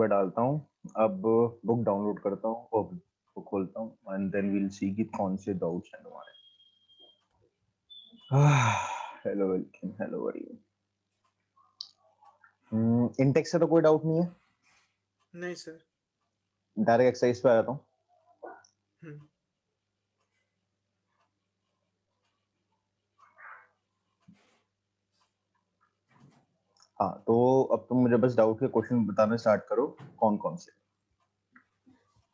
बार डालता हूँ। अब बुक डाउनलोड करता हूँ और बुक खोलता हूँ एंड देन वील सी कि कौन से डाउट्स हैं तुम्हारे। हेलो वेलकम, हेलो वरीन। इंटेक्स से तो कोई डाउट नहीं है? नहीं सर। डायरेक्ट एक्सरसाइज पे आ जाता हूँ। हम्म। हाँ, तो अब तुम मुझे बस डाउट के क्वेश्चन बताना स्टार्ट करो, कौन कौन से।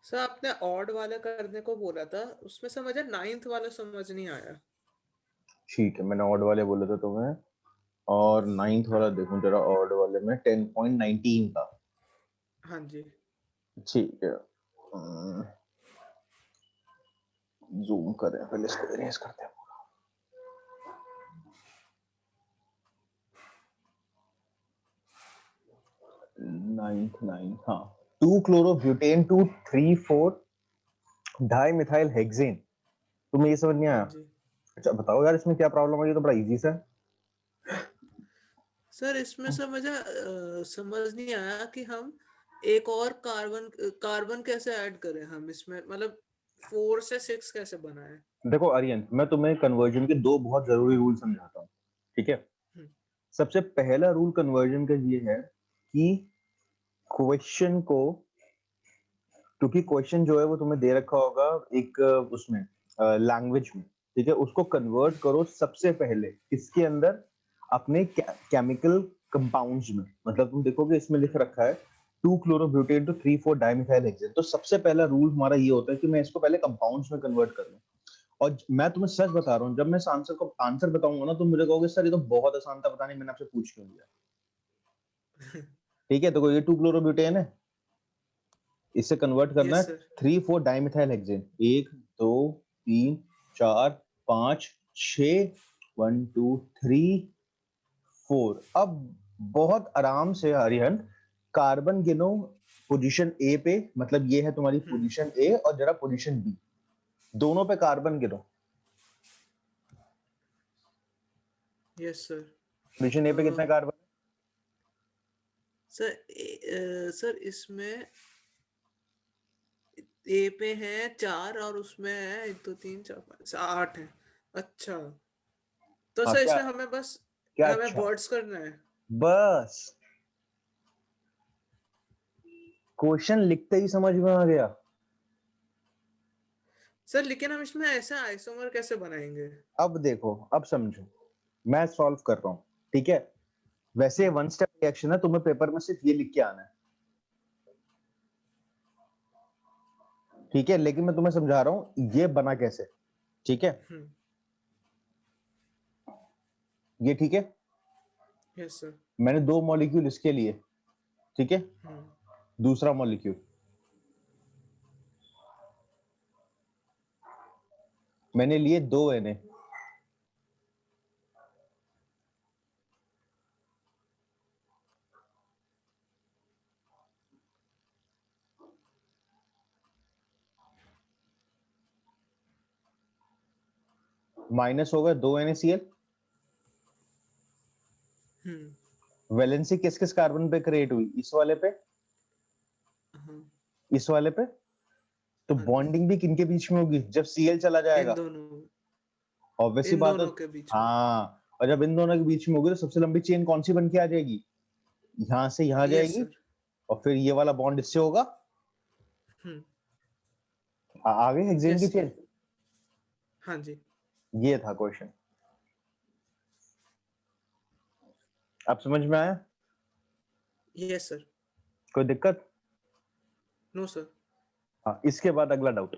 सर आपने ऑड वाला करने को बोला था, उसमें से मुझे नाइन्थ वाला समझ नहीं आया। ठीक है, मैंने ऑड वाले बोले थे तुम्हें, और नाइन्थ वाला देखूं जरा। ऑड वाले में 10.19 था। हाँ जी। ठीक है, जूम करें पहले, इसको इरेज करते हैं। नाइन्थ, हाँ। 2 chlorobutane to 3,4 di methyl hexane. तुम्हें ये समझ नहीं हाँ आया? जी अच्छा बताओ यार, इसमें क्या प्रॉब्लम है? ये तो बड़ा इजी सा है। सर, इसमें से मुझे समझ नहीं आया कि हम एक और कार्बन कार्बन कैसे ऐड करें हम इसमें, मतलब 4 से 6 कैसे बनाए। देखो आर्यन, मैं तुम्हें कन्वर्जन के दो बहुत जरूरी रूल समझाता हूँ, ठीक है? हम्म। सबसे पहला रूल कन्वर्जन का ये है कि क्वेश्चन को, क्योंकि क्वेश्चन जो है वो तुम्हें दे रखा होगा एक उसमें लैंग्वेज में, ठीक है? उसको कन्वर्ट करो सबसे पहले किसके अंदर? अपने केमिकल कंपाउंड्स में। मतलब तुम देखोगे इसमें लिख रखा है 2 क्लोरोब्यूटेन टू 3,4 डाइमिथाइल हेक्सेन। तो सबसे पहला रूल हमारा ये होता है कि मैं इसको पहले कंपाउंड्स में कन्वर्ट कर लूं। और मैं तुम्हें सच बता रहा हूँ, जब मैं इस आंसर को आंसर बताऊंगा ना, तुम मुझे कहोगे सर ये तो बहुत आसान था, पता नहीं मैंने आपसे पूछ क्यों लिया। ठीक है, तो ये 2 क्लोरोब्यूटेन है, इससे कन्वर्ट करना यस है सर। 3,4 dimethyl hexane. 1 2 3 4 5 6, 1 2 3 4। अब बहुत आराम से हरिहन कार्बन गिनो पोजीशन ए पे, मतलब ये है तुम्हारी हम्म। पोजीशन ए, और जरा पोजीशन बी, दोनों पे कार्बन गिनो। Yes sir. पोजीशन ए पे कितने कार्बन? सर सर इसमें ए पे है 4 और उसमें है 1 2 3 4 5 8 है। अच्छा, तो हाँ सर क्या? इसमें हमें बस क्या हमें अच्छा? वर्ड्स करना है। बस क्वेश्चन लिखते ही समझ में आ गया। सर लेकिन हम इसमें ऐसा आइसोमर कैसे बनाएंगे। अब देखो, अब समझो, मैं सॉल्व कर रहा हूं, ठीक है? वैसे हम्म। वन स्टेप रिएक्शन है, तुम्हें पेपर में सिर्फ ये लिख के आना है, ठीक है? लेकिन मैं तुम्हें समझा रहा हूं ये बना कैसे, ठीक है? हम्म। ये ठीक है। Yes sir. मैंने दो मॉलिक्यूल इसके लिए, ठीक है? हम्म। दूसरा मॉलिक्यूल मैंने लिए 2 Na। माइनस हो गए 2 NaCl। हम्म। वैलेंसी किस किस कार्बन पे क्रिएट हुई? इस वाले पे, हाँ। इस वाले पे। तो हाँ जी। बॉन्डिंग भी किनके बीच में होगी जब Cl चला इन जाएगा? दोनों ऑब्वियस सी इन बात है। दोनों के बीच में। हाँ, और जब इन दोनों के बीच में होगी तो सबसे लंबी चेन कौन सी बन के आ जाएगी? यहां से यहां यस जाएगी, सर। और फिर ये वाला बॉन्ड इससे होगा। हम्म। आगे हेक्सेन की यस चेन। सर। हाँ जी। ये था क्वेश्चन। अब समझ में आया? Yes sir. कोई दिक्कत? No sir. हाँ, इसके बाद अगला डाउट।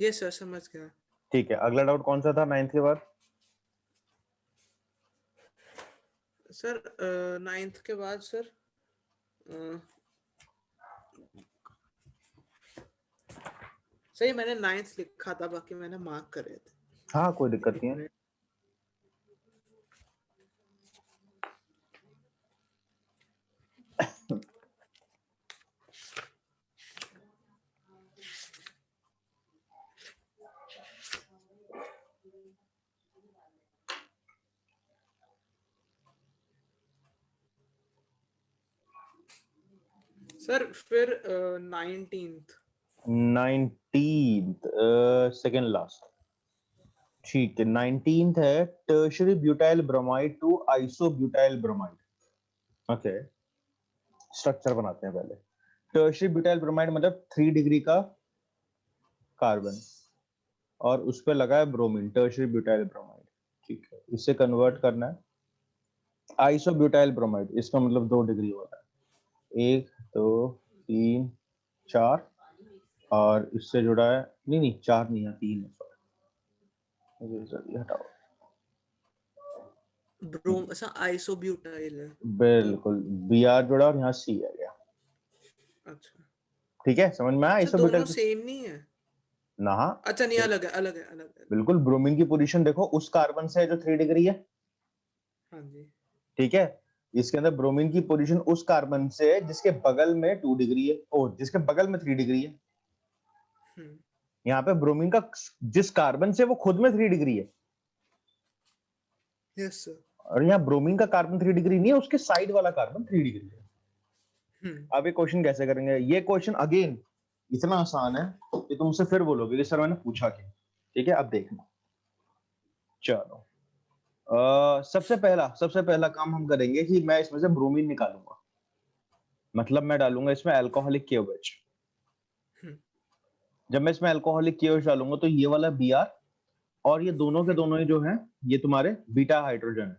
यस सर, समझ गया। ठीक है, अगला डाउट कौन सा था नाइन्थ के बाद? सर नाइन्थ के बाद सर सही मैंने नाइन्थ लिखा था, बाकी मैंने मार्क करे थे। हाँ, कोई दिक्कत एक नहीं है। मिनट। सर फिर 19th 19th सेकंड लास्ट, ठीक है। 19th है tertiary butyl bromide to isobutyl bromide. Okay, structure बनाते हैं पहले। टर्शरी ब्यूटाइल ब्रोमाइड मतलब 3 डिग्री का कार्बन और उस पर लगा है ब्रोमीन, टर्शरी ब्यूटाइल ब्रोमाइड, ठीक है। इसे कन्वर्ट करना है आइसोब्यूटाइल ब्रोमाइड, इसका मतलब 2 डिग्री होता है, 1 2 3 4, और इससे जुड़ा है, नहीं नहीं 4 नहीं है, 3 है, सॉरी हटाओ। ब्रोम अच्छा आइसोब्यूटाइल है तो बिल्कुल, बी आर जुड़ा और यहाँ सी आ गया, अच्छा ठीक है, समझ में आया अच्छा दोनों आइसोब्यूटाइल। सेम नहीं है ना, अच्छा नहीं अलग है अलग है अलग है बिल्कुल, ब्रोमीन की पोजीशन देखो उस कार्बन से है जो 3 डिग्री है, हाँ जी ठीक है। इसके अंदर ब्रोमीन की पोजीशन उस कार्बन से है जिसके बगल में 2 डिग्री है, ओ जिसके बगल में 3 डिग्री है। हम्म यहाँ पे ब्रोमीन का जिस कार्बन से वो खुद में 3 डिग्री है, यस सर और यहाँ ब्रोमीन का कार्बन 3 डिग्री नहीं है, उसके साइड वाला कार्बन 3 डिग्री है। हम्म अब ये क्वेश्चन कैसे करेंगे? ये क्वेश्चन अगेन इतना आसान है कि तुमसे फिर बोलोगे कि सर मैंने पूछा क्या, ठीक है। अब देखना, चलो सबसे पहला काम हम करेंगे कि मैं इसमें से ब्रोमीन निकालूंगा, मतलब मैं डालूंगा इसमें अल्कोहलिक KOH। हम्म जब मैं इसमें अल्कोहलिक KOH डालूंगा तो ये वाला Br और ये दोनों के दोनों ही जो है ये तुम्हारे बीटा हाइड्रोजन है।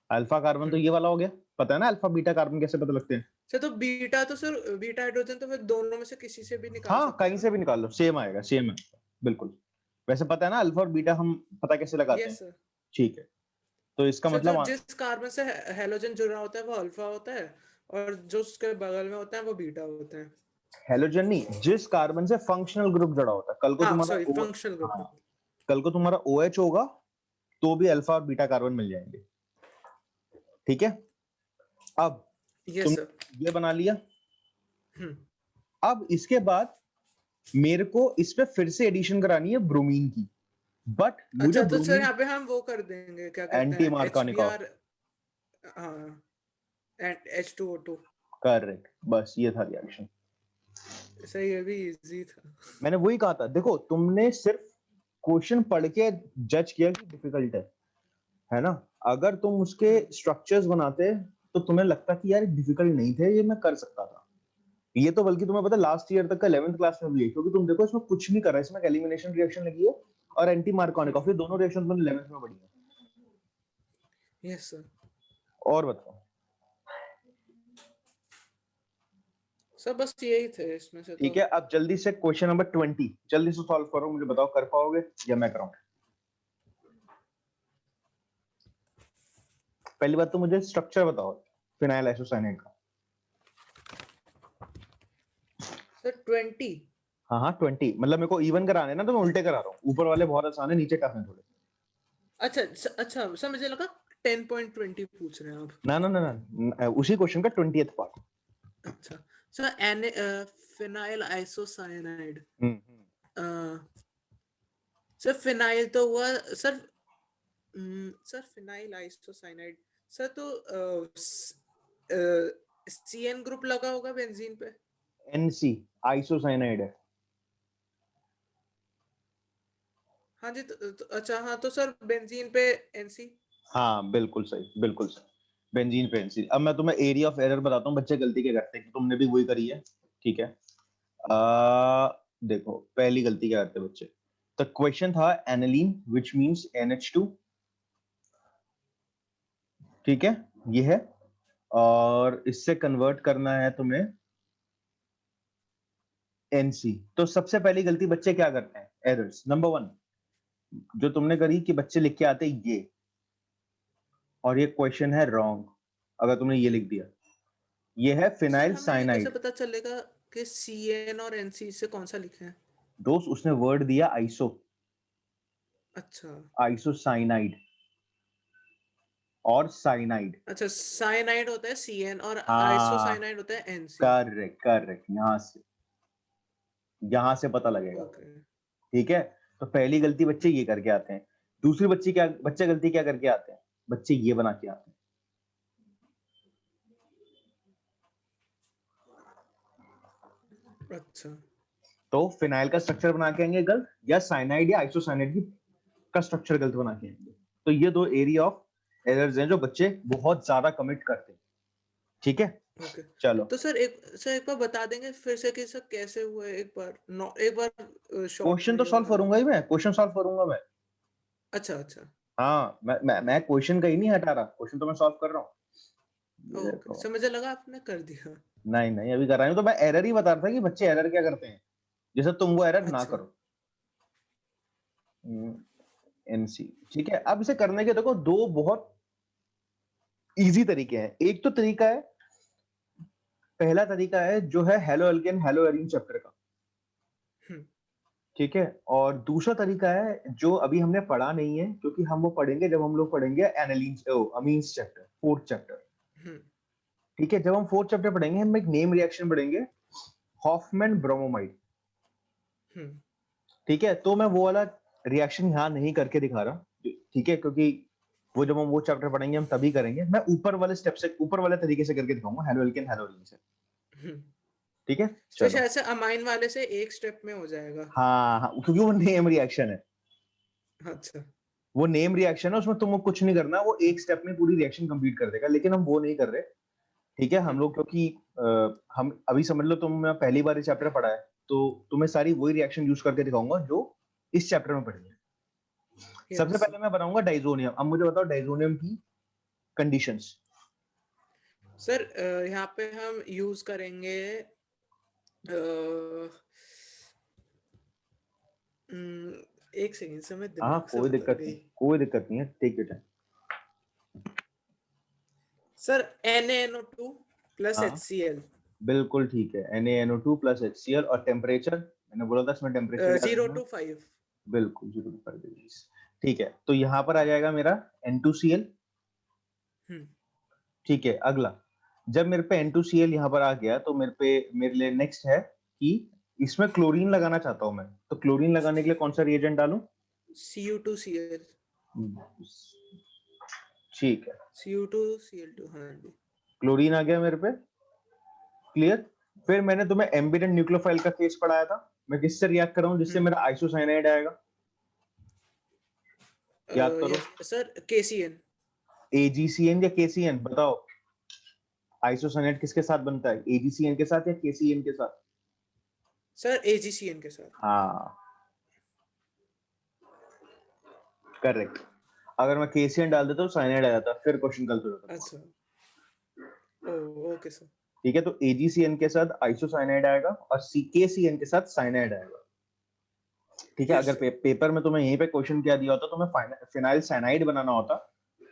अल्फा कार्बन तो हम्म ये वाला हो गया, पता है ना अल्फा बीटा कार्बन कैसे पता लगते हैं? सर तो बीटा हाइड्रोजन तो फिर दोनों में से किसी से भी निकाल हाँ, सकते कहीं हैं से ना भी निकाल लो, सेम आएगा, सेम है, बिल्कुल। वैसे पता है ना अल्फा और बीटा हम पता कैसे लगाते हैं? यस सर ठीक है, तो इसका सर जो मतलब जिस कार्बन से हेलोजन जुड़ा होता है वो अल्फा होता है और जो उसके बगल में होता है वो बीटा होता है हेलोजन नहीं, जिस कार्बन से फंक्शनल ग्रुप जुड़ा होता है। हाँ सॉरी फंक्शनल ग्रुप हाँ, कल को तुम्हारा OH होगा तो भी अल्फा और बीटा कार्बन मिल जाएंगे, ठीक है। अब यस तुम सर ये बना लिया। हम्म अब इसके बाद मेरे को इस पे फिर से एडिशन करानी है ब्रोमीन की, बट मुझे अच्छा तो सर ब्रोमीन यहाँ पे हम वो कर देंगे क्या कहते एंटी हैं मार्कोनिकॉफ, HBr हाँ H2O2 करेक्ट, बस ये था रिएक्शन। सही है भी इजी था मैंने वही कहा था, देखो तुमने सिर्फ क्वेश्चन पढ़ के जज किया कि डिफिकल्ट है ना। अगर तुम उसके हम्म स्ट्रक्चर्स बनाते तो तुम्हें लगता कि यार डिफिकल्ट नहीं थे, ये मैं कर सकता था। ये तो बल्कि तुम्हें पता लास्ट ईयर तक का 11th क्लास में भी है, क्योंकि तुम देखो इसमें कुछ नहीं कर रहा है, इसमें एलिमिनेशन रिएक्शन लगी है और एंटी मार्कोनिकॉफ, ये दोनों रिएक्शन तुमने 11th में पढ़ी है। यस सर और बताओ, सर बस यही थे इसमें से तो ठीक है। अब जल्दी से क्वेश्चन नंबर 20 जल्दी से सॉल्व करो, मुझे बताओ कर पाओगे या मैं कराऊं? पहली बात तो मुझे स्ट्रक्चर बताओ फिनाइल आइसोसाइनेट का। सर 20 हाँ हाँ 20, मतलब मेरे को इवन कराने ना, तो मैं उल्टे करा रहा हूँ, ऊपर वाले बहुत आसान है, नीचे टफ है थोड़े। अच्छा सर मुझे लगा 10.20 पूछ रहे हैं आप ना ना ना ना, उसी क्वेश्चन का 20th पार्ट। अच्छा sir N phenyl isocyanide sir phenyl तो हुआ sir sir phenyl isocyanide sir तो CN ग्रुप लगा होगा बेंजीन पे NC आइसोसाइनाइड है। हाँ जी अच्छा हाँ तो सर बेंजीन पे NC हाँ बिल्कुल सही, बिल्कुल सही, बेंजीन पे NC। अब मैं तुम्हें एरिया ऑफ एरर बताता हूँ, बच्चे गलती क्या करते हैं, तुमने भी वही करी है, ठीक है। देखो पहली गलती क्या करते हैं बच्चे, तो क्वेश्चन था एनिलीन विच मींस NH2, ठीक है, ये है। और इससे कन्वर्ट करना है तुम्हें NC। तो सबसे पहली गलती बच्चे क्या करते हैं, एरर्स नंबर 1 जो तुमने करी कि बच्चे लिख के आते ये, और ये क्वेश्चन है रॉन्ग अगर तुमने ये लिख दिया। ये है सर फिनाइल हमें ये कैसे साइनाइड। पता चलेगा कि CN और NC से कौन सा लिखे हैं दोस्त उसने वर्ड दिया आइसो, अच्छा आइसोसाइनाइड और साइनाइड। अच्छा साइनाइड होता है CN और हाँ, आइसोसाइनाइड होता है NC करेक्ट करेक्ट, यहां से पता लगेगा, ओके ठीक है। तो पहली गलती बच्चे ये करके आते हैं। दूसरी बच्चे गलती क्या करके आते हैं, बच्चे ये बना के आते हैं, अच्छा। तो फिनाइल का स्ट्रक्चर बना के आएंगे गलत, या साइनाइड या आइसोसाइनाइड की का स्ट्रक्चर गलत बना के आएंगे। तो ये दो एरिया ऑफ एरर्स हैं जो बच्चे बहुत ज्यादा कमिट करते हैं। ठीक है, ओके। चलो। तो सर एक बार बता देंगे फिर से कि सर कैसे हुए, एक बार शॉर्ट में क्वेश्चन तो ये सॉल्व बता दें। करूंगा ही मैं, क्वेश्चन सॉल्व करूंगा मैं। अच्छा अच्छा। हाँ, मैं क्वेश्चन का ही नहीं हटा रहा, क्वेश्चन तो मैं सॉल्व कर रहा हूँ। ये ओके, देखो, सर मुझे लगा आपने कर दिया। नहीं नहीं अभी कर रहा हूँ, तो मैं एरर ही बता रहा था कि बच्चे एरर क्या करते हैं, जैसे तुम वो एरर ना अच्छा। करो। एनसी, ठीक है। अब इसे करने के देखो दो बहुत इजी तरीके हैं। एक तो तरीका है, पहला तरीका है जो है halo alkane hello arene chapter का, हम्म ठीक है। और दूसरा तरीका है जो अभी हमने पढ़ा नहीं है, क्योंकि हम वो पढ़ेंगे जब हम लोग पढ़ेंगे एनालीन्स अमीन्स चैप्टर, फोर्थ चैप्टर। हम्म ठीक है, जब हम फोर्थ चैप्टर पढ़ेंगे हम एक नेम रिएक्शन पढ़ेंगे, हॉफमैन ब्रोमोमाइड। हम्म ठीक है, तो मैं वो वाला रिएक्शन यहाँ नहीं करके दिखा रहा, ठीक है, क्योंकि वो जब हम वो चैप्टर पढ़ेंगे हम तभी करेंगे। मैं ऊपर वाले स्टेप से, ऊपर वाले तरीके से करके दिखाऊंगा, हेलो एल्केन हेलो एरीन से। हम्म ठीक है, तो चलो। शायद से अमाइन वाले से एक स्टेप में हो जाएगा। हाँ हाँ, क्योंकि वो नेम रिएक्शन है, अच्छा। वो नेम रिएक्शन है, उसमें तुमको कुछ नहीं करना, वो एक स्टेप में पूरी रिएक्शन कंप्लीट कर देगा, लेकिन हम वो नहीं कर रहे। ठीक है, हम हम्म लोग क्योंकि हम अभी समझ लो तुम पहली बार ये चैप्टर पढ़ा है, तो तुम्हें सारी वही रिएक्शन यूज करके दिखाऊंगा जो इस चैप्टर में पढ़ी है। सबसे यस पहले मैं बनाऊंगा डाइजोनियम। अब मुझे बताओ डाइजोनियम की कंडीशंस। सर, यहाँ पे हम यूज करेंगे अ, एक सेकंड से मैं हाँ, दिमाग से कोई उतर दिक्कत गई। नहीं, कोई दिक्कत नहीं है, take your time. Sir NaNO2 plus हाँ, HCl बिल्कुल ठीक है, NaNO2 प्लस HCl। और टेम्परेचर मैंने बोला था, इसमें टेम्परेचर याद 0 रखना। to 5। बिल्कुल 0 to 5 डिग्री। ठीक है, तो यहाँ पर आ जाएगा मेरा N2Cl। हम्म ठीक है, अगला, जब मेरे पे N2Cl यहाँ पर आ गया, तो मेरे लिए नेक्स्ट है कि इसमें क्लोरीन लगाना चाहता हूं मैं। तो क्लोरीन लगाने के लिए कौन सा रिएजेंट डालूं? Cu2Cl। ठीक है, Cu2Cl2, हाँ जी। क्लोरीन आ गया मेरे पे, क्लियर। फिर मैंने तुम्हें एम्बिडेंट न्यूक्लियोफाइल का केस पढ़ाया था, मैं किससे रिएक्ट कर रहा हूँ जिससे हम्म मेरा आइसोसाइनाइड आएगा, याद करो। Yes sir, KCN। एजीसीएन या केसीएन, बताओ। आइसोसाइनाइड किसके साथ बनता है, एजीसीएन के साथ या केसीएन के साथ? सर AgCN के साथ। हाँ, करेक्ट। अगर मैं केसीएन डाल देता तो साइनाइड आ जाता, फिर क्वेश्चन गलत हो जाता अच्छा। तुम्हारा। ओ ओके सर। ठीक है, तो एजीसीएन के साथ आइसोसाइनाइड आएगा और केसीएन के साथ साइनाइड आएगा। ठीक है, यस अगर सर। पेपर में तुम्हें यहीं पे क्वेश्चन क्या दिया होता, तो मैं फिनाइल साइनाइड बनाना होता,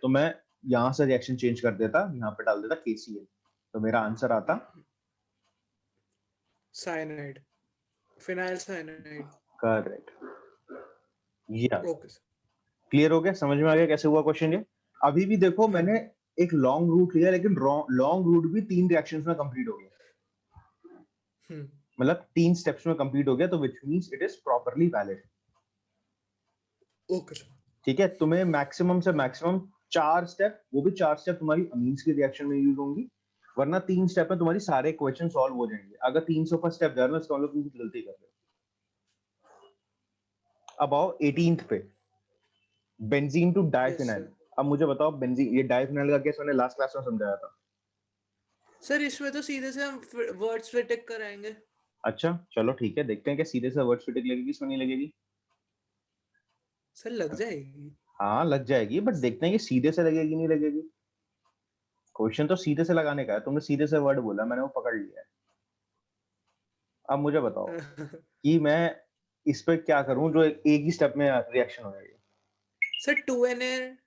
तो मैं यहाँ से रिएक्शन चेंज कर देता, यहाँ पे डाल देता केसीएन, तो मेरा आंसर आता। Cyanide, phenyl cyanide. करेक्ट, ये ओके सर। क्लियर हो गया, समझ में आ गया कैसे हुआ क्वेश्चन ये? अभी भी देखो, हाँ मैंने जी। एक लॉन्ग रूट लिया, लेकिन लॉन्ग रूट भी 3 रिएक्शंस में कंप्लीट हो गया, हम्म मतलब 3 स्टेप्स में कंप्लीट हो गया, तो which means it is properly valid. Okay sir. ठीक है, तुम्हें मैक्सिमम से मैक्सिमम 4 स्टेप, वो भी 4 स्टेप तुम्हारी अमीन्स की रिएक्शन में यूज होंगी, वरना 3 स्टेप में तुम्हारी सारे क्वेश्चन सॉल्व हो जाएंगे। अगर 300 स्टेप जा रहे हो, इसका मतलब तुम कुछ गलती कर रहे हो। अब आओ 18th पे, benzene to yes diphenyl. Sir. अब मुझे बताओ, बेंजीन, ये डाइफिनाइल का केस मैंने लास्ट क्लास में समझाया था। सर इसमें तो सीधे से हम वर्ड्स पे टिक कराएंगे। अच्छा, चलो ठीक है, देखते हैं कि सीधे से वर्ड फिटिंग लगेगी, इसमें नहीं लगेगी। सर लग जाएगी। हाँ, लग जाएगी, बट देखते हैं कि सीधे से लगेगी नहीं लगेगी। क्वेश्चन तो सीधे से लगाने का है, तुमने सीधे से वर्ड बोला, मैंने वो पकड़ लिया है। अब मुझे बताओ कि मैं इस पे क्या करूं जो एक ही स्टेप में रिएक्शन हो जाएगी। Sir 2Na,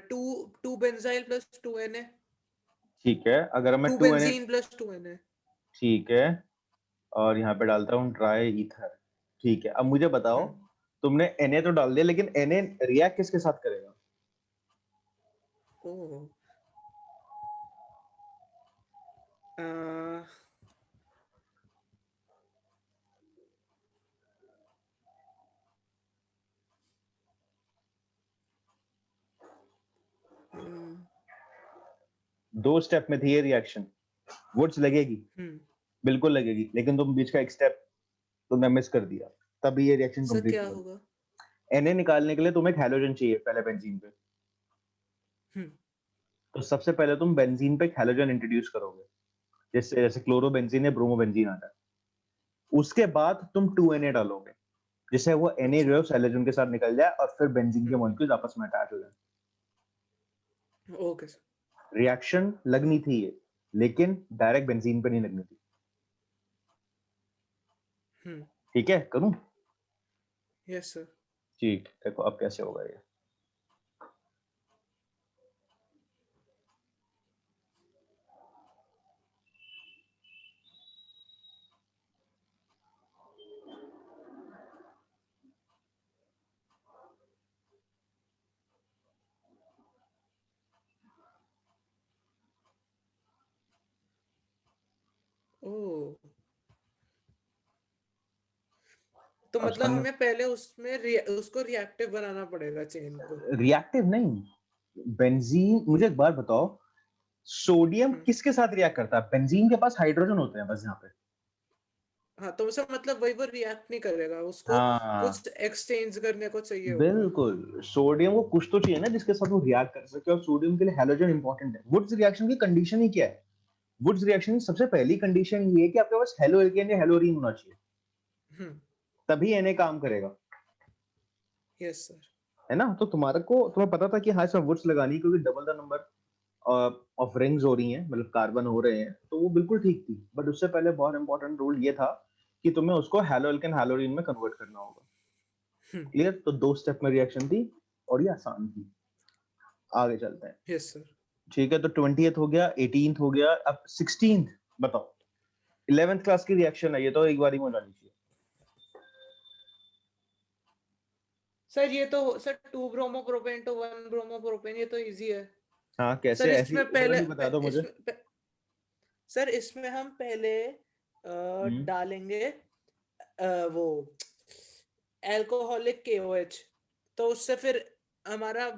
two two benzyl plus 2Na, ठीक है, अगर मैं two two N, benzene plus 2Na। ठीक है, और यहाँ पे डालता हूँ ड्राई ईथर। ठीक है, अब मुझे बताओ, हम्म तुमने Na तो डाल दिया, लेकिन Na रिएक्ट किसके साथ करेगा? ओह अ, 2 स्टेप में थी ये रिएक्शन, वुड्स लगेगी। हम्म बिल्कुल लगेगी, लेकिन तुम बीच का एक स्टेप तुमने मिस कर दिया, तभी ये रिएक्शन सर कंप्लीट क्या नहीं होगा? होगी। Na निकालने के लिए तुम्हें एक हैलोजन चाहिए पहले बेंजीन पे। हम्म तो सबसे पहले तुम बेंजीन पे एक हैलोजन इंट्रोड्यूस करोगे, जैसे जैसे क्लोरोबेंजीन या ब्रोमोबेंजीन आता है। उसके बाद तुम 2Na डालोगे, जिससे वो Na जो अच्छा। है उस हैलोजन के साथ निकल जाए और फिर बेंजीन के हम्म मॉलिक्यूल्स आपस में अटैच हो जाए। Okay sir. रिएक्शन लगनी थी ये, लेकिन डायरेक्ट बेंजीन पे नहीं लगनी थी। हम्म ठीक है, करूं? Yes sir. ठीक, देखो अब कैसे होगा ये। ओ, तो अब मतलब समझ। हमें पहले उसमें उसको रिएक्टिव बनाना पड़ेगा चेन को। रिएक्टिव नहीं, बेंजीन, मुझे एक बात बताओ, सोडियम हम्म किसके साथ रिएक्ट करता है? बेंजीन के पास हाइड्रोजन होते हैं बस यहाँ पे। हाँ, तो उसका मतलब वही, वो रिएक्ट नहीं करेगा, उसको हाँ, कुछ एक्सचेंज करने को चाहिए होगा। बिल्कुल, सोडियम को कुछ तो चाहिए ना जिसके साथ वो रिएक्ट कर सके, और सोडियम के लिए हैलोजन हम्म इंपॉर्टेंट है। वुड्स रिएक्शन की कंडीशन ही क्या है? वुड्स रिएक्शन की सबसे पहली कंडीशन ये है कि आपके पास हेलो एल्केन या हेलोरीन होना चाहिए, हम्म तभी Na काम करेगा। Yes sir. है ना? तो तुम्हें पता था कि हाँ इसमें वुड्स लगानी है, क्योंकि double the number of rings हो रही हैं, मतलब कार्बन हो रहे हैं, तो वो बिल्कुल ठीक थी। बट उससे पहले बहुत इंपॉर्टेंट रूल ये था कि तुम्हें उसको हेलो एल्केन हैलोरीन में कन्वर्ट करना होगा। हम्म क्लियर? तो 2 स्टेप में रिएक्शन थी, और ये आसान थी। आगे चलते हैं। Yes sir. ठीक है, तो 20th हो गया, 18th हो गया, अब 16th बताओ। 11th क्लास की रिएक्शन है ये, तो एक बार ही हो जानी चाहिए। सर ये तो sir, 2 bromo propane two 1 bromo propane, ये तो इजी है। हाँ, कैसे? सर ऐसी इसमें पहले ओरली बता दो मुझे। सर इसमें हम पहले हम्म डालेंगे वो अल्कोहलिक KOH, तो उससे फिर हमारा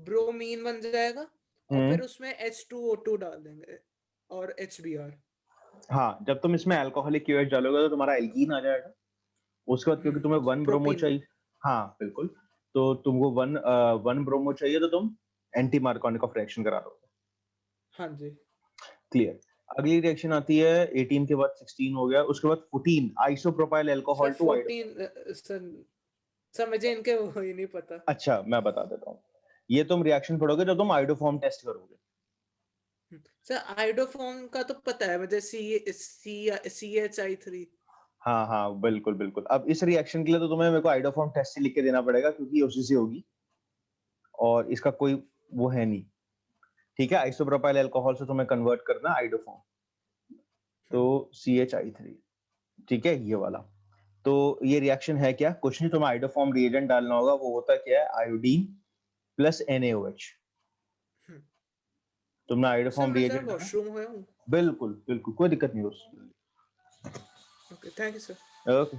ब्रोमीन बन जाएगा, और हम्म फिर उसमें H2O2 डाल देंगे और HBr। हाँ, जब तुम इसमें अल्कोहलिक क्यूएच डालोगे तो तुम्हारा एल्कीन आ जाएगा। उसके बाद क्योंकि तुम्हें वन ब्रोमो प्रोपीन। चाहिए। हाँ बिल्कुल। तो तुमको वन ब्रोमो चाहिए, तो तुम एंटी मार्कोनिक ऑफ रिएक्शन करा दोगे। हाँ जी। क्लियर? अगली रिएक्शन आती है 18 के बाद, 16 हो गया, उसके बाद 14 isopropyl sir alcohol to iodoform. 14 sir, sir मुझे इनके वो ही नहीं पता। अच्छा, मैं बता देता हूँ। ये तुम रिएक्शन पढ़ोगे जब तुम आइडोफॉर्म टेस्ट करोगे। सर आइडोफॉर्म का तो पता है मुझे, CHI3। हाँ हाँ, बिल्कुल बिल्कुल। अब इस रिएक्शन के लिए तो तुम्हें मेरे को आइडोफॉर्म टेस्ट ही लिख के देना पड़ेगा, क्योंकि ये उसी से होगी, और इसका कोई वो है नहीं। ठीक है, आइसोप्रोपाइल अल्कोहल से तुम्हें कन्वर्ट करना है आइडोफॉर्म, तो CHI3। ठीक है, ये वाला। तो ये रिएक्शन है क्या? कुछ नहीं, तुम्हें आइडोफॉर्म रिएजेंट डालना होगा। वो होता क्या है? Iodine plus NaOH। तुमने सर आइडोफॉर्म मैं जरा रिएजेंट डाला? वॉशरूम गया हूँ। बिल्कुल बिल्कुल, कोई दिक्कत नहीं उसमें। Okay, thank you sir. Okay.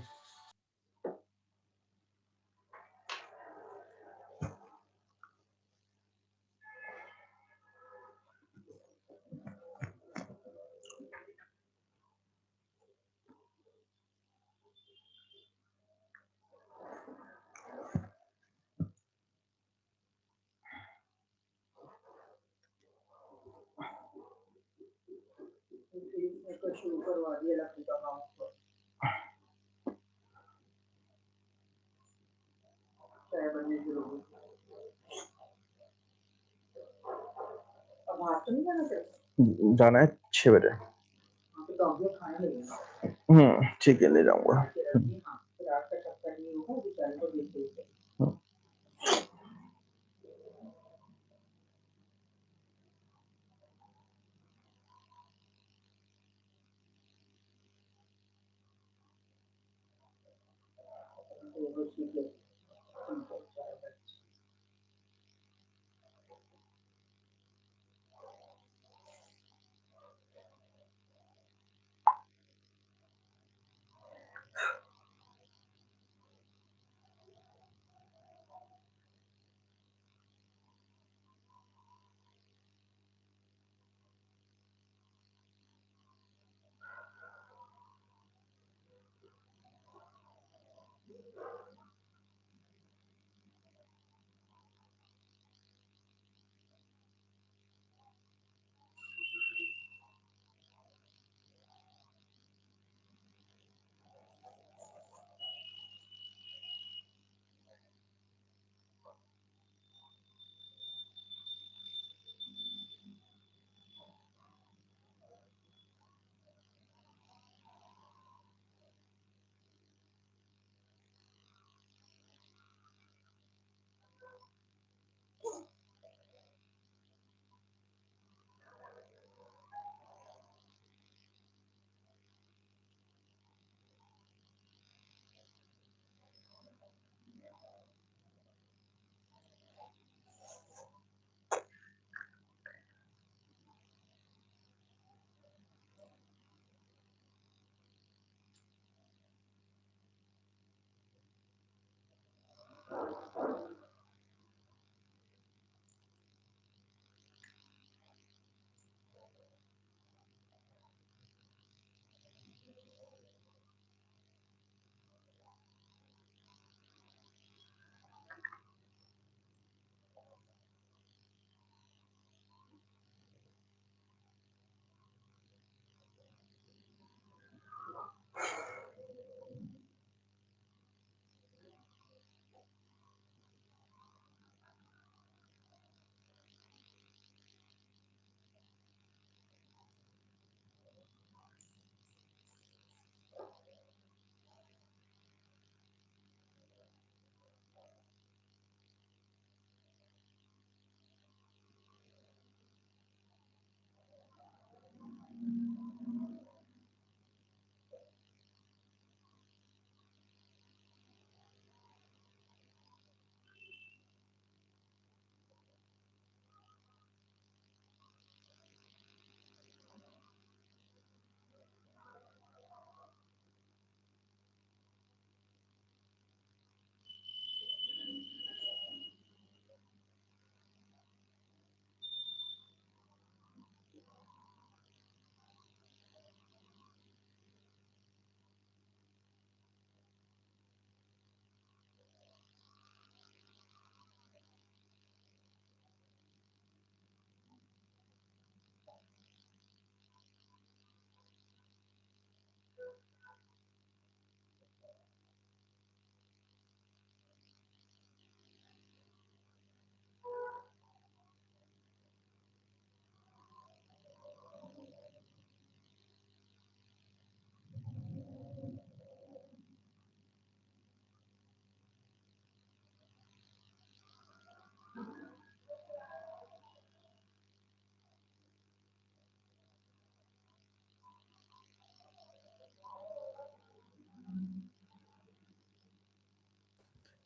शुरू करवा दिया लकड़ी का काम। छह बजे शुरू हुई। अब बाहर तो नहीं जाना चाहिए? जाना है 6 बजे। हाँ, तो डॉगी खाने लगेगा। ठीक है, ले जाऊंगा। हाँ, रात का चक्कर नहीं होगा, बेचारे को देख देख के। तो ठीक है।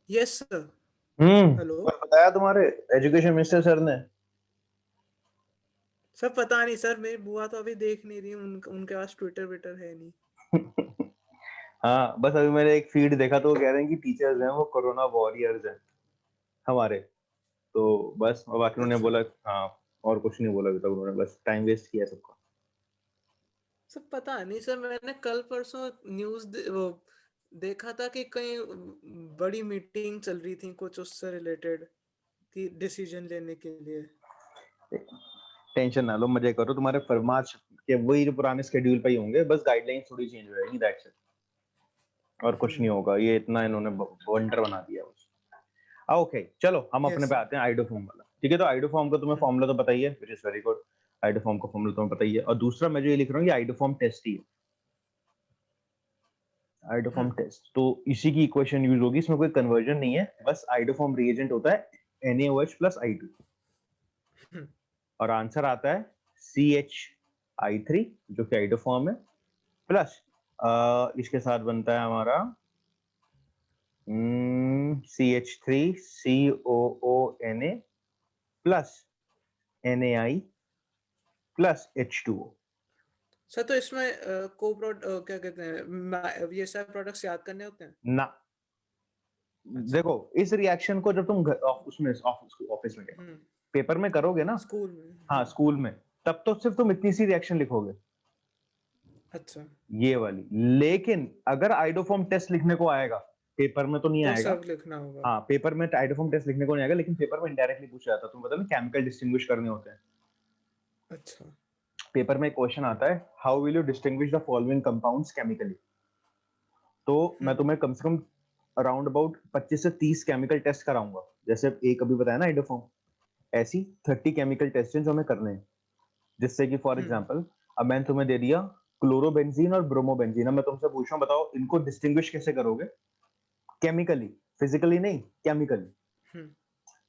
Yes sir. हेलो और बताया तुम्हारे एजुकेशन मिनिस्टर सर ने? सर, पता नहीं सर, मेरी बुआ तो अभी देख नहीं रही, उनके पास ट्विटर विटर है नहीं। हाँ, बस अभी मैंने एक फीड देखा तो वो कह रहे हैं कि टीचर्स हैं वो कोरोना वॉरियर्स हैं हमारे। तो बस और बाकी उन्होंने अच्छा बोला हाँ, और कुछ नहीं बोला अभी तक उन्होंने, बस टाइम वेस्ट किया सबका। सर, पता नहीं सर, मैंने कल परसों वो देखा था कि कहीं बड़ी मीटिंग चल रही थी कुछ उससे रिलेटेड, कि डिसीजन लेने के लिए। टेंशन ना लो, मजे करो, तुम्हारे फरमार्च के वही जो पुराने स्केड्यूल पे ही होंगे, बस गाइडलाइंस थोड़ी चेंज हो जाएगी, दैट्स इट। और कुछ नहीं हम्म। होगा, ये इतना इन्होंने वंडर बना दिया बस। ओके चलो हम अपने यस पे सर। आते हैं आइडोफॉर्म वाला। ठीक है, तो आइडोफॉर्म का तुम्हें हम्म। फॉर्मूला तो पता ही है, which is very good. Iodoform का फॉर्मूला तुम्हें पता ही है, और दूसरा मैं जो ये लिख रहा हूँ ये आइडोफॉर्म टेस्ट ही है। आइडोफॉर्म हम्म। टेस्ट तो इसी की इक्वेशन यूज होगी, इसमें कोई कन्वर्जन नहीं है, बस आइडोफॉर्म रिएजेंट होता है NaOH प्लस I2, हम्म। और आंसर आता है CH I3 जो कि आइडोफॉर्म है, प्लस इसके साथ बनता है हमारा CH3COONA plus NaI plus H2O। Sir, तो इसमें को क्या कहते हैं, ये सारे प्रोडक्ट्स याद करने होते हैं? ना, अच्छा। देखो इस रिएक्शन को जब तुम उसमें ऑफिस में हम्म। पेपर में करोगे ना, स्कूल में, हाँ हाँ। स्कूल में, तब तो सिर्फ तुम इतनी सी रिएक्शन लिखोगे, अच्छा, ये वाली। लेकिन अगर आइडोफॉर्म टेस्ट लिखने को आएगा, पेपर में तो नहीं तो आएगा। सब लिखना होगा। हाँ पेपर में आइडोफॉर्म टेस्ट लिखने को नहीं आएगा, लेकिन पेपर में इनडायरेक्टली पूछा जाता है, तुम पता ना केमिकल डिस्टिंग्विश करने होते हैं। अच्छा। पेपर में एक क्वेश्चन आता है, how will you distinguish the following compounds chemically. तो मैं हम्म। तुम्हें कम से कम अराउंड अबाउट 25 से 30 केमिकल टेस्ट कराऊंगा, जैसे एक अभी बताया ना आइडोफॉर्म, ऐसी 30 केमिकल टेस्ट हैं जो हमें करने हैं। जिससे कि फॉर हम्म। एग्जांपल अब मैंने तुम्हें दे दिया क्लोरोबेंजीन और ब्रोमोबेंजीन, अब मैं तुमसे पूछ रहा हूँ बताओ इनको डिस्टिंग्विश कैसे करोगे, केमिकली, फिजिकली नहीं, केमिकली। हम्म।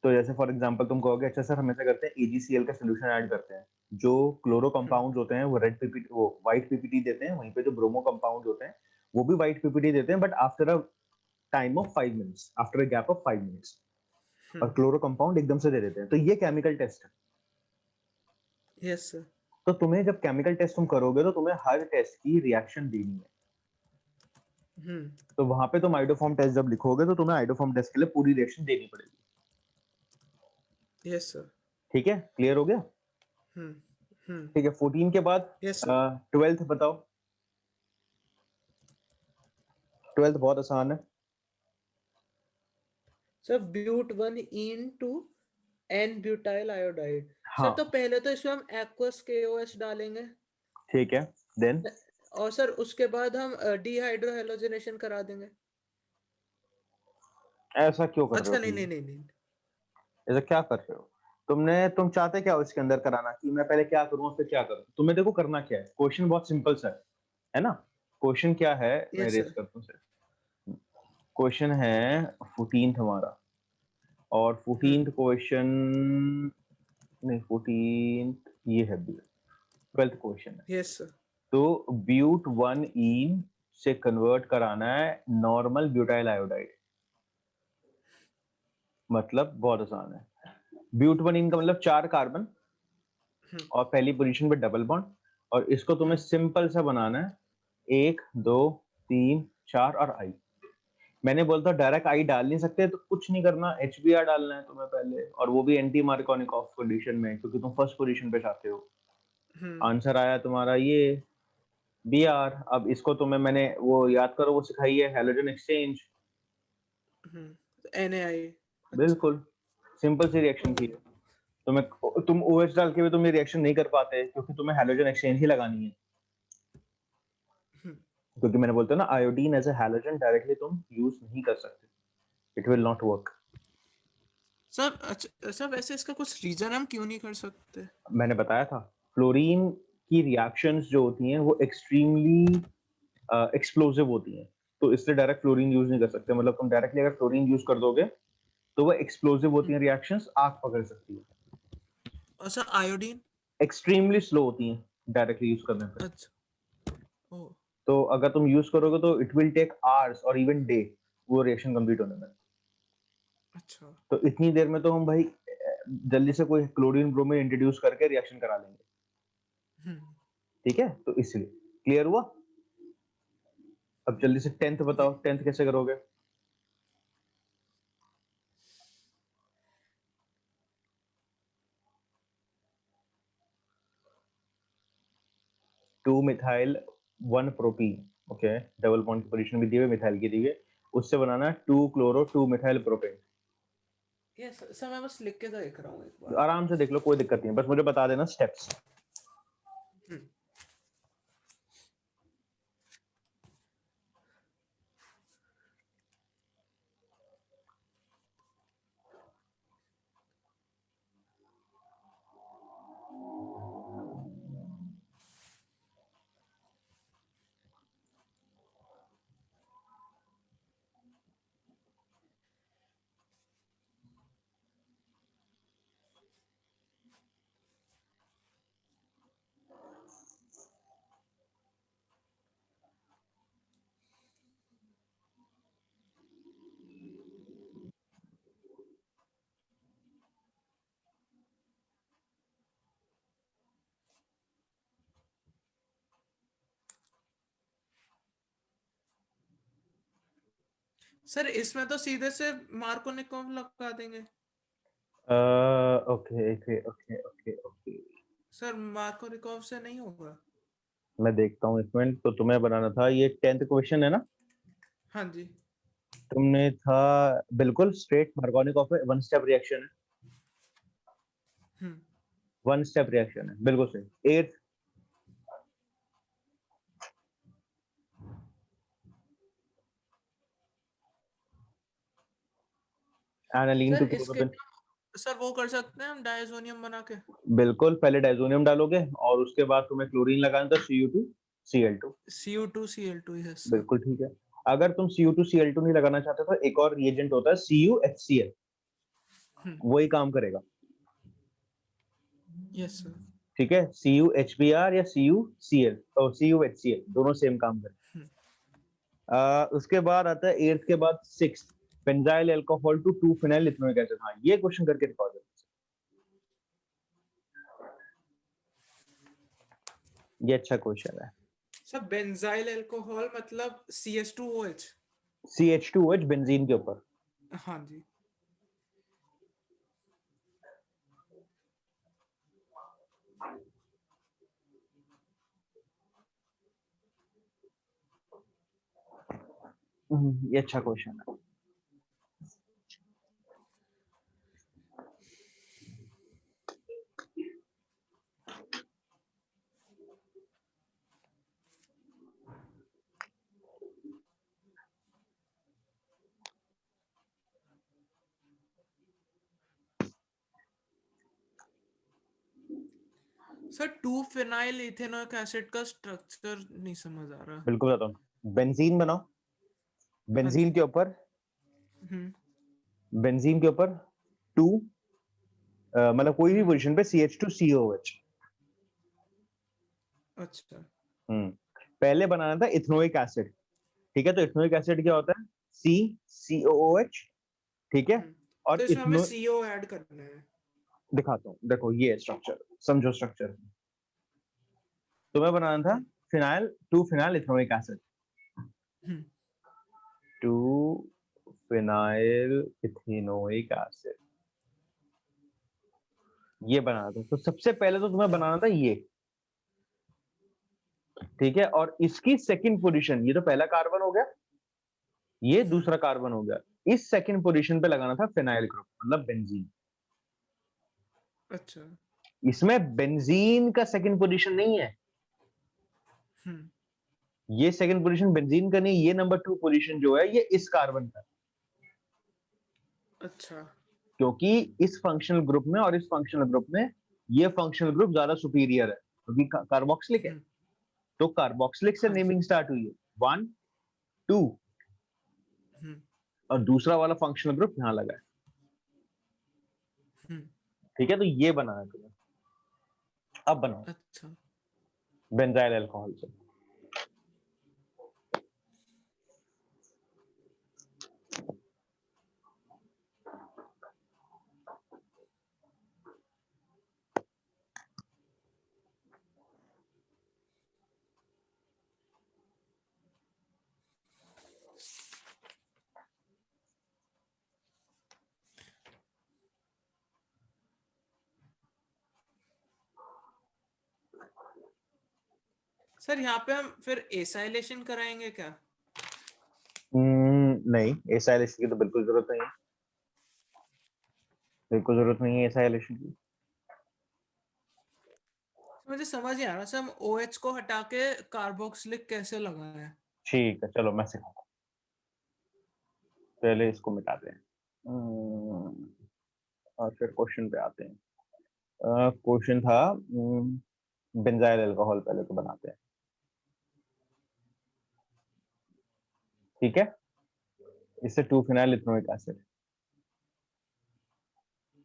तो जैसे फॉर एग्जांपल तुम कहोगे अच्छा सर हम ऐसा करते हैं AgCl का सोल्यूशन ऐड करते हैं, जो क्लोरो हम्म। कंपाउंड्स होते हैं वो रेड पीपीटी, वो व्हाइट पीपीटी देते हैं, वहीं पे जो ब्रोमो कंपाउंड्स होते हैं वो भी व्हाइट पीपीटी देते हैं, but after a time of 5 minutes, after a gap of 5 minutes. और हम्म। क्लोरो कंपाउंड एकदम से दे देते हैं, तो ये केमिकल टेस्ट है। Yes sir. तो तुम्हें जब केमिकल टेस्ट तुम करोगे तो तुम्हें हर टेस्ट की रिएक्शन देनी है। हम्म। तो वहां पे तुम आइडोफॉर्म टेस्ट जब लिखोगे तो तुम्हें आइडोफॉर्म टेस्ट के लिए पूरी रिएक्शन देनी पड़ेगी। Yes sir. ठीक है, क्लियर हो गया? हम्म। हम्म। ठीक है, 14 के बाद यस सर। 12th बताओ। 12th बहुत आसान है। Sir, but 1 yne to n butyl iodide. Sir, तो हाँ पहले तो इसमें हम एक्वस KOH डालेंगे, ठीक है, देन और सर उसके बाद हम डिहाइड्रोहेलोजिनेशन करा देंगे। ऐसा क्यों कर रहे हो अच्छा, नहीं तुम? नहीं नहीं नहीं। ऐसा क्या कर रहे हो? तुम चाहते क्या हो इसके अंदर कराना, कि मैं पहले क्या करूं फिर क्या करूं? तुम्हें देखो करना क्या है, क्वेश्चन बहुत सिंपल सा है ना? क्वेश्चन क्या है, मैं यस रेज सर। करता हूँ। क्वेश्चन है 14th हमारा, और 14th क्वेश्चन, नहीं 14th ये है, 12th क्वेश्चन है। Yes sir. तो ब्यूट 1 ईन से कन्वर्ट कराना है नॉर्मल ब्यूटाइल आयोडाइड। मतलब बहुत आसान है, ब्यूट 1 ईन का मतलब 4 कार्बन हम्म। और पहली पोजीशन पे डबल बॉन्ड, और इसको तुम्हें हम्म। सिंपल सा बनाना है 1 2 3 4 और आई। मैंने बोलता डायरेक्ट आई डाल नहीं सकते, तो कुछ नहीं करना, HBr डालना है तुम्हें पहले, और वो भी एंटी मार्कोनिकॉफ कंडीशन में, क्योंकि तुम फर्स्ट पोजीशन पे चाहते हो। हम्म। आंसर आया तुम्हारा ये Br। अब इसको तुम्हें मैंने वो याद करो, वो सिखाई है हैलोजन एक्सचेंज। NaI। अच्छा। बिल्कुल सिंपल सी रिएक्शन थी। ओ। तुम OH डाल के भी तुम ये रिएक्शन नहीं कर पाते, क्योंकि तुम्हें हैलोजन एक्सचेंज ही लगानी है। हम्म। क्योंकि मैंने बोलता ना iodine as a halogen directly तुम यूज नहीं कर सकते, it will not work. Sir, अच्छा सर, वैसे इसका कुछ रीजन हम क्यों नहीं कर सकते? मैंने बताया था, फ्लोरीन की रिएक्शंस जो होती हैं वो एक्सट्रीमली एक्सप्लोसिव होती हैं, तो इसलिए डायरेक्ट फ्लोरीन यूज नहीं कर सकते। मतलब तुम डायरेक्टली अगर फ्लोरीन यूज कर दोगे तो वो एक्सप्लोसिव होती हैं रिएक्शंस, आग पकड़ सकती है। और सर, आयोडीन? एक्सट्रीमली स्लो होती हैं डायरेक्टली यूज करने पे। अच्छा। ओ। तो अगर तुम यूज करोगे तो इट विल टेक आवर्स और इवन डे वो रिएक्शन कंप्लीट होने में। अच्छा। तो इतनी देर में तो हम भाई जल्दी से कोई क्लोरीन ब्रोमीन इंट्रोड्यूस करके रिएक्शन करा लेंगे, हम्म। ठीक है? तो इसलिए क्लियर हुआ? अब जल्दी से 10th ये बताओ, 10th कैसे करोगे? 2 methyl 1 propene, okay, double bond की पोजीशन भी दी हुई, मिथाइल की दी हुई है, उससे बनाना 2 क्लोरो 2 मिथाइल प्रोपेन। सर मैं बस लिख के देख रहा हूँ एक बार। आराम से देख लो, कोई दिक्कत नहीं है, बस मुझे बता देना स्टेप्स। हम्म। सर इसमें तो सीधे से मार्कोनिकोव लगा देंगे। Okay okay okay okay okay, sir Markovnikov से नहीं होगा। मैं देखता हूँ एक मिनट। तो तुम्हें बनाना था ये 10th क्वेश्चन है ना? हाँ जी। तुमने था बिल्कुल स्ट्रेट मार्कोनिकॉफ में 1 स्टेप रिएक्शन है, हम्म। 1 स्टेप रिएक्शन है, बिल्कुल सही। 8th एनालीन सर टू इसके क्लोरोबेन। सर वो कर सकते हैं हम डायजोनियम बना के। बिल्कुल, पहले डायजोनियम डालोगे और उसके बाद तुम्हें क्लोरीन लगाना था, Cu2Cl2। Cu2Cl2, yes sir. बिल्कुल ठीक है। अगर तुम Cu2Cl2 नहीं लगाना चाहते तो एक और रिएजेंट होता है CuHCl, हम्म। वही काम करेगा, यस सर। ठीक है? CuHBr या CuCl और CuHCl दोनों सेम काम करेगा। हम्म। उसके बाद आता है 8th के बाद 6th, benzyl alcohol to 2 phenyl ethanoic acid. हाँ, ये क्वेश्चन करके रिकॉर्ड है, ये अच्छा क्वेश्चन है। सर बेंजाइल अल्कोहल मतलब CH2OH। CH2OH बेंजीन के ऊपर। हाँ जी। ये अच्छा क्वेश्चन है। सर 2 फिनाइल इथेनोइक एसिड का स्ट्रक्चर नहीं समझ आ रहा। बिल्कुल बताता हूँ। बेंजीन बनाओ, हाँ बेंजीन जी। के ऊपर, हम्म। बेंजीन के ऊपर 2, मतलब कोई भी हम्म। पोजीशन पे CH2COH। अच्छा। पहले बनाना था इथेनोइक एसिड, ठीक है? तो इथेनोइक एसिड क्या होता है? COOH, ठीक है? हम्म। तो और इसमें हमें इथेनो CO ऐड करना है। दिखाता हूँ, देखो ये स्ट्रक्चर समझो। स्ट्रक्चर तुम्हें बनाना था हम्म। फिनाइल 2 फिनाइल इथेनोइक एसिड, हम्म। 2 फिनाइल इथेनोइक एसिड, ये बनाना था। तो सबसे पहले तो तुम्हें बनाना था ये, ठीक है? और इसकी सेकंड पोजीशन, ये तो पहला कार्बन हो गया, ये हम्म। दूसरा कार्बन हो गया, इस सेकंड पोजीशन पे लगाना था फिनाइल ग्रुप, मतलब बेंजीन। अच्छा। इसमें बेंजीन का सेकंड पोजीशन नहीं है, हम्म। ये सेकंड पोजीशन बेंजीन का नहीं, ये नंबर 2 पोजीशन जो है ये इस कार्बन का, अच्छा। क्योंकि इस फंक्शनल ग्रुप में और इस फंक्शनल ग्रुप में ये फंक्शनल ग्रुप ज्यादा सुपीरियर है, क्योंकि कार्बोक्सिलिक है। हम्म। तो कार्बोक्सिलिक से हाँ जी। नेमिंग स्टार्ट हुई है, 1 2, हम्म। और दूसरा वाला फंक्शनल ग्रुप यहां लगा है, हम्म। ठीक है? तो ये बना है तुम्हें। अब बनाओ अच्छा। बेंजाइल अल्कोहल से। सर यहाँ पे हम फिर एसाइलेशन कराएंगे क्या? नहीं, एसाइलेशन की तो बिल्कुल जरूरत नहीं है, बिल्कुल जरूरत नहीं है एसाइलेशन की। मुझे समझ नहीं आ रहा सर, हम OH को हटा के कार्बोक्सिलिक कैसे लगाएं? ठीक है, चलो मैं सिखाता हूँ, पहले इसको मिटाते हैं। और फिर क्वेश्चन पे आते हैं। क्वेश्चन था बेंजाइल अल्कोहल, पहले तो बनाते हैं, ठीक है। इससे 2 फिनाइल इथेनोइक एसिड,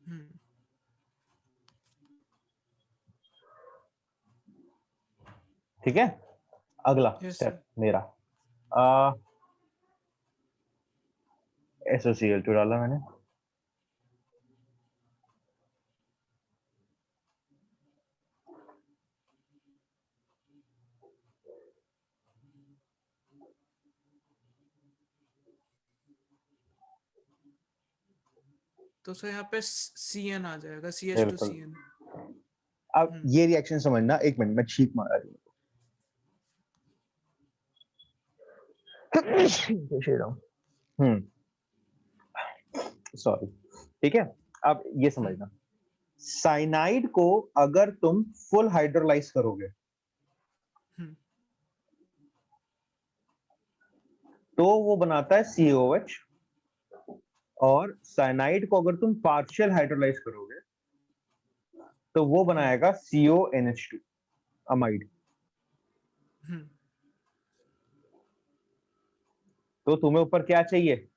हम्म, ठीक है। अगला यस सर। स्टेप मेरा, SOCl2 डाला मैंने, तो सर यहाँ पे CN आ जाएगा, बिल्कुल। CH2CN। अब ये रिएक्शन समझना, एक मिनट में छींक मारा रही हूँ, सॉरी, ठीक है। अब ये समझना, साइनाइड को अगर तुम फुल हाइड्रोलाइज करोगे तो वो बनाता है COH, और साइनाइड को अगर तुम पार्शियल हाइड्रोलाइज करोगे तो वो बनाएगा CONH2 अमाइड। तो तुम्हें ऊपर क्या चाहिए,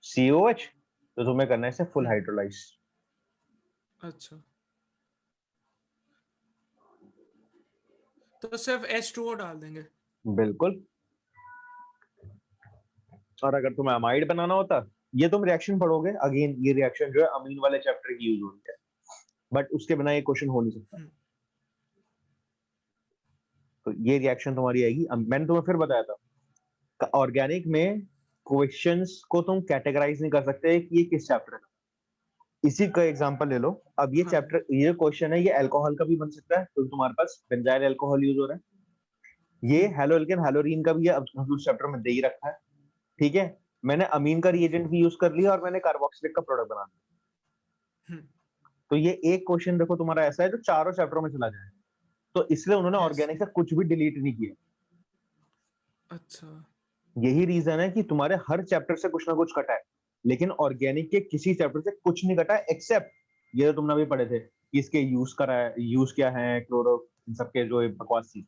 COH, तो तुम्हें करना है इसे फुल हाइड्रोलाइज। अच्छा, तो सिर्फ H2O डाल देंगे? बिल्कुल। और अगर तुम्हें अमाइड बनाना होता, ये तुम रिएक्शन पढ़ोगे, अगेन ये रिएक्शन जो है अमीन वाले चैप्टर की यूज होती है, बट उसके बिना ये क्वेश्चन हो नहीं सकता। तो ये रिएक्शन तुम्हारी आएगी। मैंने तुम्हें फिर बताया था, ऑर्गेनिक में क्वेश्चंस को तुम कैटेगराइज नहीं कर सकते कि ये किस चैप्टर का। इसी का एग्जांपल ले लो, अब ये चैप्टर, ये क्वेश्चन है, ये अल्कोहल का भी बन सकता है, तो तुम्हारे पास बेंजाइल अल्कोहल यूज हो रहा है, ये हेलोएल्केन हेलोरीन का भी है, अब उस चैप्टर में दे ही रखा है, ठीक है। मैंने अमीन का रिएजेंट भी यूज कर लिया और मैंने कार्बोक्सिलिक का प्रोडक्ट बना दिया। तो ये एक क्वेश्चन देखो तुम्हारा ऐसा है जो चारों चैप्टरों में चला जाए, तो इसलिए उन्होंने ऑर्गेनिक से कुछ भी डिलीट नहीं किया। अच्छा, यही रीजन है कि तुम्हारे हर चैप्टर से कुछ ना कुछ कटा है, लेकिन ऑर्गेनिक के किसी चैप्टर से कुछ नहीं कटा है, एक्सेप्ट ये तो तुमने अभी पढ़े थे कि इसके यूज करा है, यूज क्या है, क्लोरो, इन सबके जो बकवास चीज,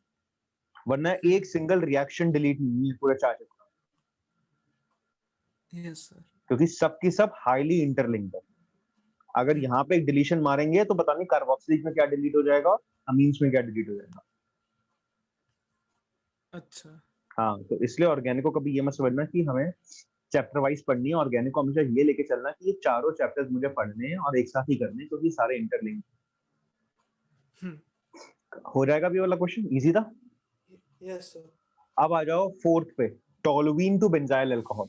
वरना एक सिंगल रिएक्शन डिलीट नहीं है पूरे 4 चैप्टर, यस सर। क्योंकि सबकी सब हाईली इंटरलिंक्ड है। अगर यहाँ पे एक डिलीशन मारेंगे तो पता नहीं कार्बोक्सिलिक में क्या डिलीट हो जाएगा, अमीन्स में क्या डिलीट हो जाएगा। अच्छा, हाँ, तो इसलिए ऑर्गेनिक को कभी ये मत समझना कि हमें चैप्टर वाइज पढ़नी है, ऑर्गेनिक को हमेशा ये लेके चलना कि ये चारों चैप्टर्स मुझे पढ़ने हैं और एक साथ ही करने हैं, क्योंकि सारे इंटरलिंक। हो जाएगा भी वाला क्वेश्चन, इजी था। Yes sir. अब आ जाओ फोर्थ पे, toluene to benzyl alcohol.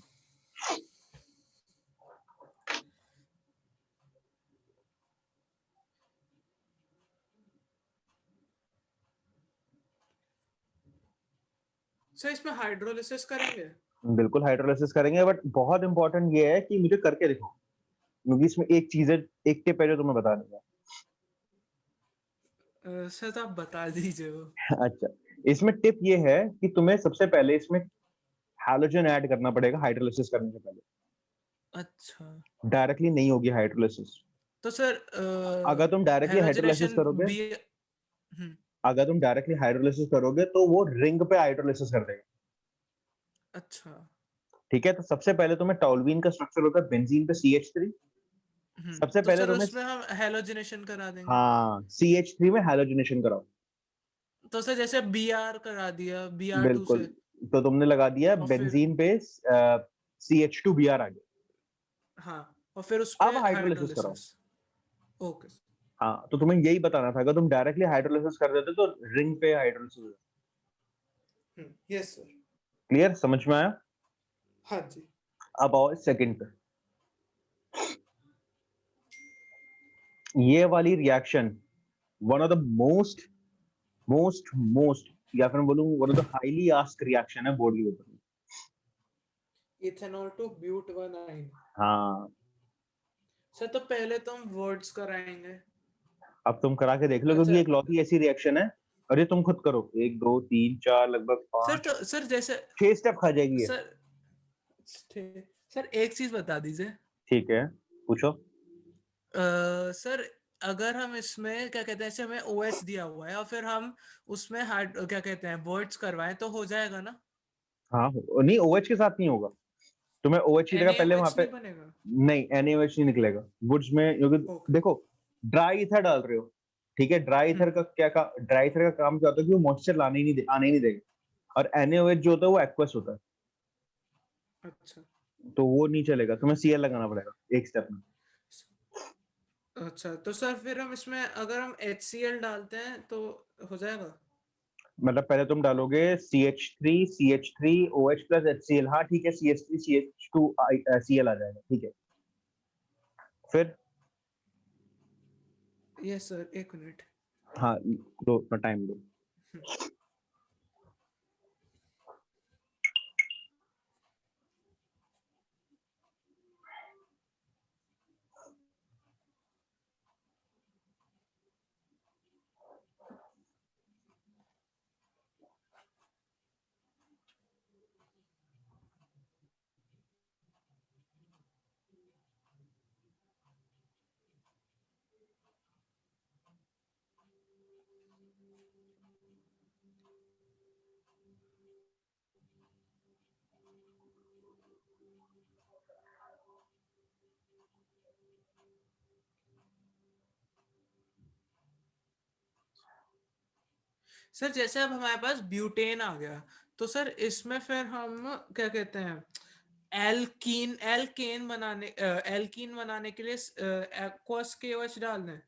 Sir इसमें हाइड्रोलिसिस करेंगे? बिल्कुल हाइड्रोलाइसिस करेंगे, बट बहुत इंपॉर्टेंट ये है कि मुझे करके दिखाओ, क्योंकि इसमें एक चीज है, एक टिप है जो तुम्हें बता दूंगा। सर तो आप बता दीजिए वो। अच्छा, इसमें टिप ये है कि तुम्हें सबसे पहले इसमें हैलोजन ऐड करना पड़ेगा हाइड्रोलाइसिस करने से पहले, अच्छा, डायरेक्टली नहीं होगी हाइड्रोलाइसिस। तो सर अगर तुम डायरेक्टली हाइड्रोलाइसिस हेलोजनेशन करोगे, बी। अगर तुम डायरेक्टली हाइड्रोलाइसिस करोगे तो वो रिंग पे हाइड्रोलाइसिस कर देगा, अच्छा। ठीक है। तो सबसे पहले तुम्हें टोलुइन का स्ट्रक्चर होता है बेंजीन पे CH3, सबसे तो पहले सर तुम्हें, उसमें हम हेलोजनेशन करा देंगे? हाँ, CH3 में हैलोजिनेशन कराओ। तो सर जैसे Br करा दिया, Br2 बिल्कुल, से, तो तुमने लगा दिया और फिर बेंजीन पे CH2Br आ गया। हाँ, और फिर उस पे अब हाइड्रोलाइसिस कराओ। हाइड्रोलिसिस। ओके। हाँ, तो तुम्हें यही बताना था, अगर तुम डायरेक्टली हाइड्रोलाइसिस कर देते तो रिंग पे हाइड्रोलाइसिस हो जाता। Yes sir. क्लियर, समझ में आया। हाँ जी। अब आओ सेकंड पे, ये वाली reaction one of the most most most या फिर मैं बोलूँ वो तो हाईली आस्क रिएक्शन है बोर्ड के ऊपर। इथेनॉल टू ब्यूट 1 हाँ सर, तो पहले तो हम वर्ड्स कराएंगे। अब तुम करा के देख लो, क्योंकि अच्छा एक लौती ऐसी रिएक्शन है। अरे तुम खुद करो, 1 2 3 4 लगभग सर, 5 तो सर जैसे 6 स्टेप खा जाएगी ये। सर, ठीक सर, एक चीज बता दीजिए। ठीक है पूछो। सर, अगर हम इसमें क्या कहते हैं, जैसे हमें ओएस दिया हुआ है और फिर हम उसमें हार्ड क्या कहते हैं वर्ड्स करवाएं तो हो जाएगा ना? हाँ नहीं, OH के साथ नहीं होगा। तुम्हें OH की जगह पहले वहां NaOH पे नहीं बनेगा? नहीं, NaOH नहीं निकलेगा वुड्स में, क्योंकि ओके। देखो ड्राई ईथर डाल रहे हो। ठीक है, ड्राई ईथर का ड्राई ईथर का काम क्या होता है कि वो मॉइस्चर आने ही नहीं देगा। और NaOH जो होता है वो एक्वस होता है, अच्छा। तो वो नहीं चलेगा, तुम्हें Cl लगाना पड़ेगा एक स्टेप में। अच्छा, तो सर फिर हम इसमें अगर हम HCl डालते हैं तो हो जाएगा? मतलब पहले तुम डालोगे CH3 OH प्लस HCl, हाँ ठीक है, CH3 CH2 Cl आ जाएगा, ठीक है। फिर यस सर, 1 मिनट। हाँ दो टाइम दो। सर जैसे अब हमारे पास ब्यूटेन आ गया, तो सर इसमें फिर हम क्या कहते हैं एल्कीन बनाने के लिए एक्वस केओएच डाल दें?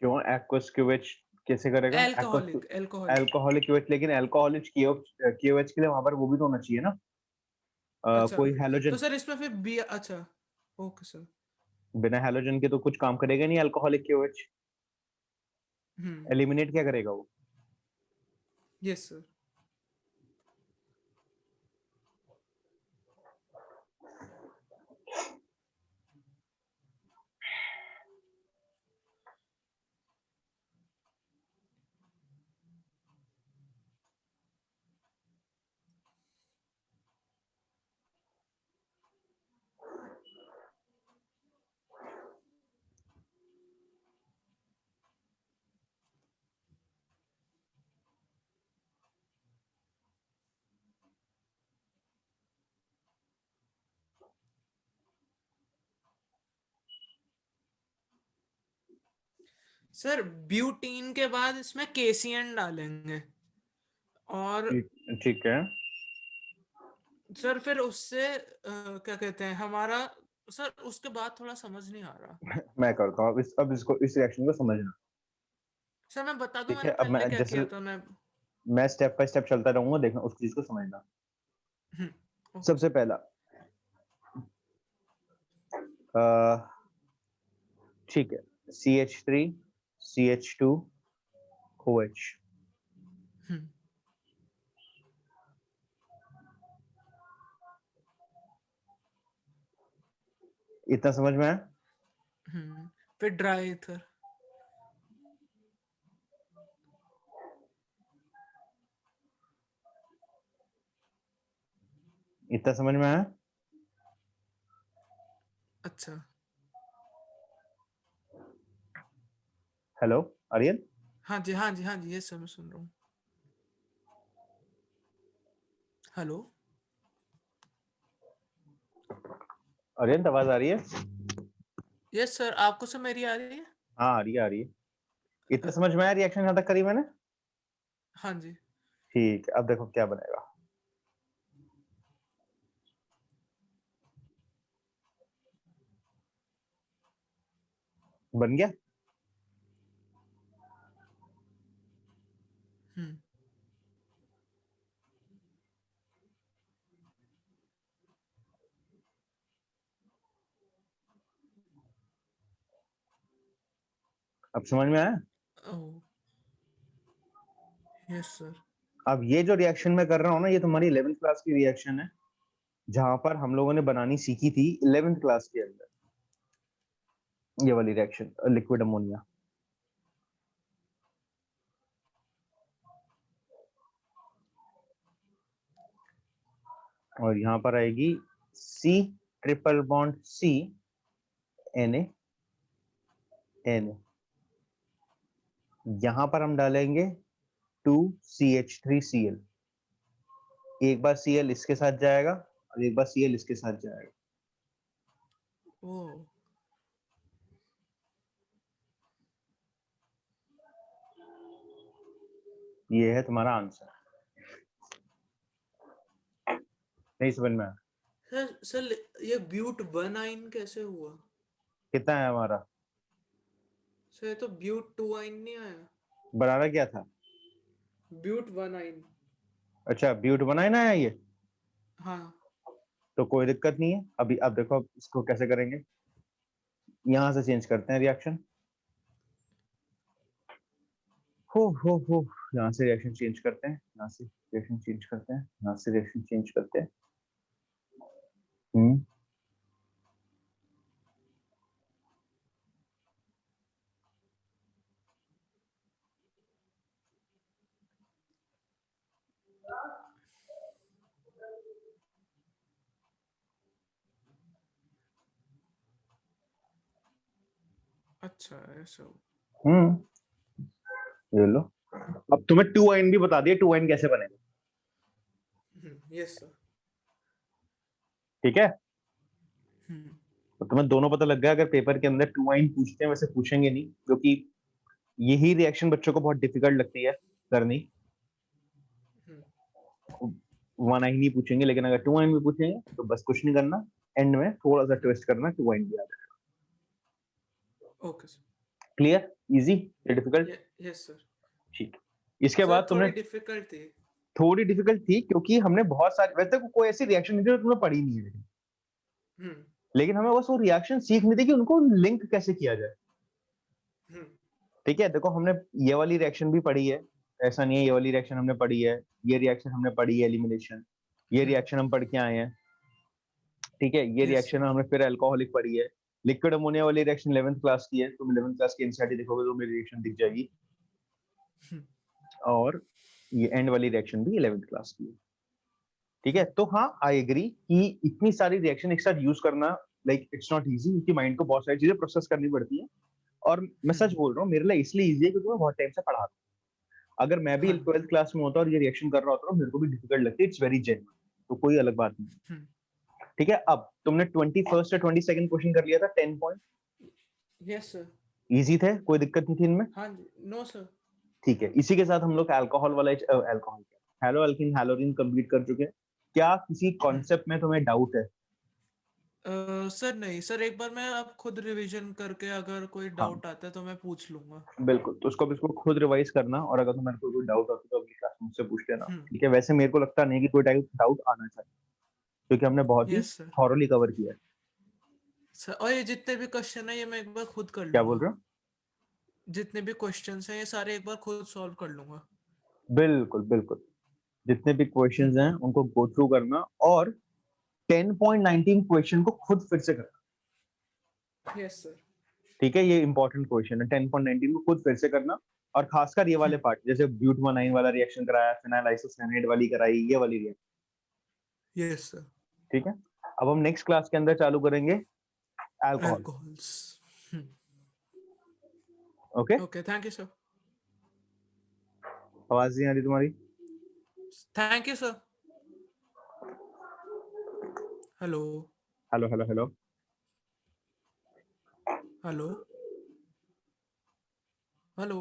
क्यों एक्वस क्यूएच कैसे करेगा? Aqueous alcoholic. अल्कोहलिक क्यूएच, लेकिन अल्कोहलिक क्यूएच के लिए वहां पर वो भी तो होना चाहिए ना, अच्छा, कोई तो हैलोजन। सर इसमें फिर बी, अच्छा, ओके सर। बिना हैलोजन के तो कुछ काम करेगा नहीं अल्कोहलिक क्यूएच। हम्म। एलिमिनेट क्या करेगा वो? Yes sir. सर ब्यूटीन के बाद इसमें केसीएन डालेंगे और ठीक है। सर फिर उससे क्या कहते हैं हमारा, सर उसके बाद थोड़ा समझ नहीं आ रहा। मैं करता हूँ अब इसको, इस रिएक्शन को समझना। सर मैं बता दूं ठीक मैंने है, अब पहले मैं क्या जैसे किया था मैं। मैं स्टेप बाय स्टेप चलता रहूंगा, देखना उस चीज को समझना। ओके सबसे सर। पहला अ, ठीक है, CH3 CH2 OH। हम्म। इतना समझ में आया? फिर ड्राई ईथर। इतना समझ में आया? अच्छा। हेलो आर्यन। हाँ जी, हाँ जी, हाँ जी, ये सर मैं सुन रहा हूँ। हेलो। आर्यन आवाज आ रही है? यस सर, आपको सर मेरी आ रही है? हाँ आ रही है, आ रही है। इतना अ, समझ में आया रिएक्शन जहां तक करी मैंने? हाँ जी। ठीक है, अब देखो क्या बनेगा। बन गया। हम्म। अब समझ में आया? ओह। Yes sir. अब ये जो रिएक्शन मैं कर रहा हूँ ना, ये तुम्हारी 11th क्लास की रिएक्शन है, जहां पर हम लोगों ने बनानी सीखी थी 11th क्लास के अंदर, ये वाली रिएक्शन लिक्विड अमोनिया। और यहाँ पर आएगी C triple bond C Na Na। यहाँ पर हम डालेंगे 2CH3Cl। एक बार Cl इसके साथ जाएगा और एक बार Cl इसके साथ जाएगा। ओ ये है तुम्हारा आंसर। नहीं समझ में आया? सर ये ब्यूट 1 आइन कैसे हुआ? कितना है हमारा? सर ये तो ब्यूट 2 आइन नहीं आया, बनाना क्या था? ब्यूट 1 आइन। अच्छा, ब्यूट बनाए ना है ये, हाँ तो कोई दिक्कत नहीं है। अभी अब देखो अब इसको कैसे करेंगे। यहाँ से चेंज करते हैं रिएक्शन। हो यहाँ से रिएक्शन चेंज करते हैं, यहाँ से रिएक्शन चेंज करते हैं, यहाँ से रिएक्शन चेंज करते हैं। अच्छा ऐसा हो। ये लो। अब तुम्हें 2 आइन भी बता दिया, 2 आइन कैसे बनेगा। Yes sir. ठीक है, हम्म तो तुम्हें दोनों पता लग गया। अगर पेपर के अंदर 2 आइन पूछते हैं, वैसे पूछेंगे नहीं, क्योंकि यही रिएक्शन बच्चों को बहुत डिफिकल्ट लगती है करनी। 1 आइन ही पूछेंगे, लेकिन अगर 2 आइन भी पूछेंगे तो बस कुछ नहीं करना, एंड में थोड़ा सा ट्विस्ट करना, 2 आइन भी आ जाएगा। Okay sir. क्लियर? इजी या डिफिकल्ट? Yes sir. ठीक। इसके बाद सर तुमने थोड़ी डिफिकल्ट थी। थोड़ी डिफिकल्ट थी, क्योंकि हमने बहुत सारे, वैसे तो कोई ऐसी रिएक्शन नहीं थी जो तुमने पढ़ी नहीं है, हम्म लेकिन हमें बस वो रिएक्शन सीखनी थी कि उनको लिंक कैसे किया जाए। हम्म ठीक है, देखो हमने ये वाली रिएक्शन भी पढ़ी है, ऐसा नहीं है, ये वाली रिएक्शन हमने पढ़ी है, ये रिएक्शन हमने पढ़ी है एलिमिनेशन, ये रिएक्शन हम पढ़ के आए हैं। ठीक है, ये यस रिएक्शन सर। हमने फिर अल्कोहलिक पढ़ी है। लिक्विड अमोनिया वाली रिएक्शन 11th क्लास की है, तुम 11th क्लास की एनसीईआरटी देखोगे तो मेरी रिएक्शन दिख जाएगी। और ये एंड वाली रिएक्शन भी 11th क्लास की है। ठीक है, तो हाँ आई एग्री कि इतनी सारी रिएक्शन एक साथ यूज करना लाइक इट्स नॉट इजी, क्योंकि माइंड को बहुत सारी चीजें प्रोसेस करनी पड़ती है। और मैं सच बोल रहा हूँ, मेरे लिए इसलिए इजी है क्योंकि मैं बहुत टाइम से पढ़ा था। अगर मैं भी हाँ 12th क्लास में होता और ये रिएक्शन कर रहा होता तो मेरे को भी डिफिकल्ट लगती है, इट्स वेरी जेन्युइन, तो कोई अलग बात नहीं। ठीक है, अब तुमने 21st या 22nd क्वेश्चन कर लिया था 10 पॉइंट, यस सर। इजी थे, कोई दिक्कत नहीं थी इनमें। हाँ जी, नो सर। ठीक है, इसी के साथ हम लोग अल्कोहल वाला अल्कोहल हेलो अल्किन हैलोरिन कंप्लीट कर चुके हैं। क्या किसी कॉन्सेप्ट में तुम्हें डाउट है? सर नहीं सर, एक बार मैं अब खुद रिवीजन करके अगर कोई हाँ डाउट आता है तो मैं पूछ लूंगा। बिल्कुल, तो उसको इसको खुद रिवाइज करना, और अगर तुम्हारे कोई डाउट होता तो अगली क्लास में मुझसे पूछ लेना। हम्म ठीक है, वैसे मेरे को लगता नहीं कि कोई डाउट आना चाहिए, क्योंकि हमने बहुत ही यस सर। थॉरोली कवर किया है। सर और ये जितने भी क्वेश्चन है ये मैं एक बार खुद कर क्या बोल लूंगा। रहे हो? जितने भी क्वेश्चंस हैं ये सारे एक बार खुद सॉल्व कर लूंगा। बिल्कुल बिल्कुल, जितने भी क्वेश्चंस हैं उनको गो थ्रू करना, और 10.19 क्वेश्चन को खुद फिर से करना। Yes sir. ठीक है, ये इंपॉर्टेंट क्वेश्चन है, 10.19 को खुद फिर से करना। और खासकर ये वाले पार्ट, जैसे ब्यूटमाइन वाला रिएक्शन कराया, फिनाइल आइसोसाइनाइड वाली कराई, ये वाली रिएक्शन। Yes sir. ठीक है, अब हम नेक्स्ट क्लास के अंदर चालू करेंगे alcohol. Alcohols. Okay, okay, thank you sir. आवाज नहीं आ रही तुम्हारी? Thank you sir. Hello hello hello hello. Hello hello.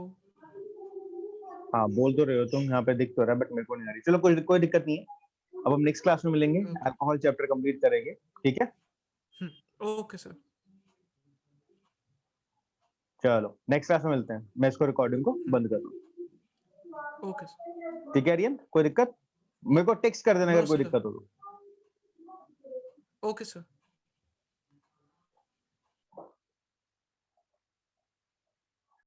हाँ बोल तो रहे हो तुम, यहाँ पे दिख तो रहा है, बट मेरे को नहीं आ रही। चलो कोई कोई दिक्कत नहीं है, अब हम नेक्स्ट क्लास में मिलेंगे, ओके। अल्कोहल चैप्टर कंप्लीट करेंगे। ठीक है, ओके सर। चलो नेक्स्ट क्लास में मिलते हैं। मैं इसको रिकॉर्डिंग को बंद कर रहा ओके सर। हूँ। ठीक है आर्यन, कोई दिक्कत? मेरे को टेक्स्ट कर देना नो अगर कोई सर। दिक्कत हो तो। Okay sir.